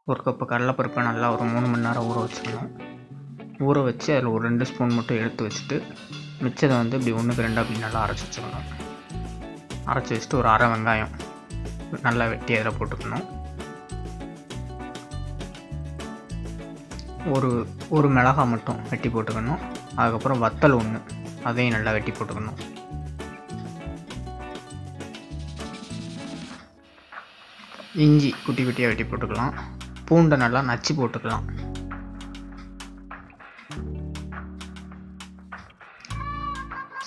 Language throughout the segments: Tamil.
ஒரு கப்பு கடலைப்பருப்பை நல்லா ஒரு 3 மணி நேரம் ஊற வச்சுக்கணும். ஊற வச்சு அதில் ஒரு 2 ஸ்பூன் மட்டும் எடுத்து வச்சுட்டு மிச்சத்தை வந்து இப்படி 1க்கு 2 அப்படி நல்லா அரைச்சி வச்சுக்கணும். அரைச்சி வச்சுட்டு ஒரு அரை வெங்காயம் நல்லா வெட்டி அதில் போட்டுக்கணும். ஒரு மிளகாய் மட்டும் வெட்டி போட்டுக்கணும். அதுக்கப்புறம் வத்தல் 1 அதையும் நல்லா வெட்டி போட்டுக்கணும். இஞ்சி குட்டி குட்டியாக வெட்டி போட்டுக்கலாம். பூண்டை நல்லா நச்சு போட்டுக்கலாம்.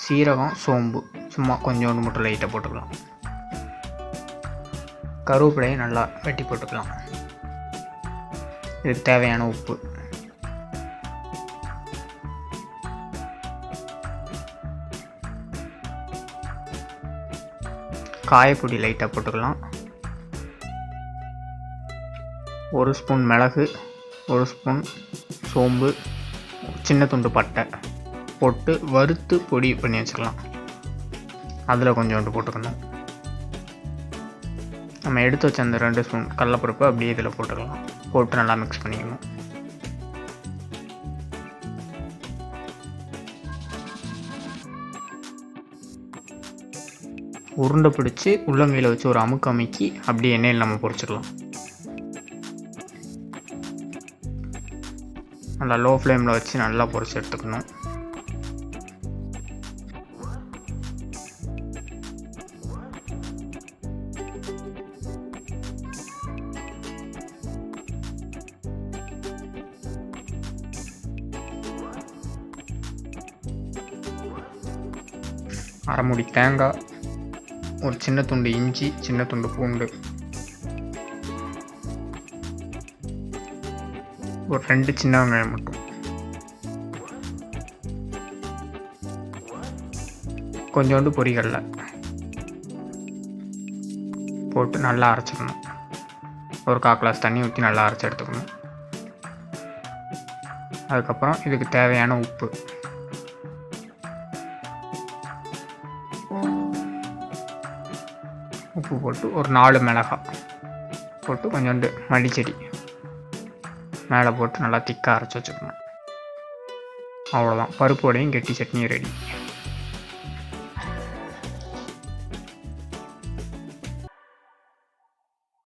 சீரகம், சோம்பு சும்மா கொஞ்சோண்டு மட்டும் லைட்டாக போட்டுக்கலாம். கருவேப்பிலையை நல்லா வெட்டி போட்டுக்கலாம். இதுக்கு தேவையான உப்பு, காயப்பொடி லைட்டாக போட்டுக்கலாம். 1 ஸ்பூன் மிளகு, 1 ஸ்பூன் சோம்பு, சின்ன துண்டு பட்டை போட்டு வறுத்து பொடி பண்ணி வச்சுக்கலாம். அதில் கொஞ்சோண்டு போட்டுக்கணும். நம்ம எடுத்து வச்ச அந்த 2 ஸ்பூன் கடலைப்பருப்பு அப்படியே இதில் போட்டுக்கலாம். போட்டு நல்லா மிக்ஸ் பண்ணிக்கணும். உருண்டை பிடிச்சி உள்ளங்கையில் வச்சு ஒரு அமுக்கு அமுக்கி அப்படியே எண்ணெயில் நம்ம பொரிச்சிக்கலாம். நல்லா லோ ஃப்ளேமில் வச்சு நல்லா பொரிச்சு எடுத்துக்கணும். அரை மூடி தேங்காய், ஒரு சின்ன துண்டு இஞ்சி, சின்ன துண்டு பூண்டு, ஒரு 2 சின்ன வெங்காயம் மட்டும், கொஞ்சோண்டு பொரிகடலை போட்டு நல்லா அரைச்சிக்கணும். ஒரு 1/4 கிளாஸ் தண்ணி ஊற்றி நல்லா அரைச்சி எடுத்துக்கணும். அதுக்கப்புறம் இதுக்கு தேவையான உப்பு, உப்பு போட்டு ஒரு 4 மிளகாய் போட்டு கொஞ்சோண்டு மல்லிச்செடி மேலே போட்டு நல்லா திக்காக அரைச்சி வச்சுக்கணும். அவ்வளோதான், பருப்பு வடையும் கெட்டி சட்னியும் ரெடி.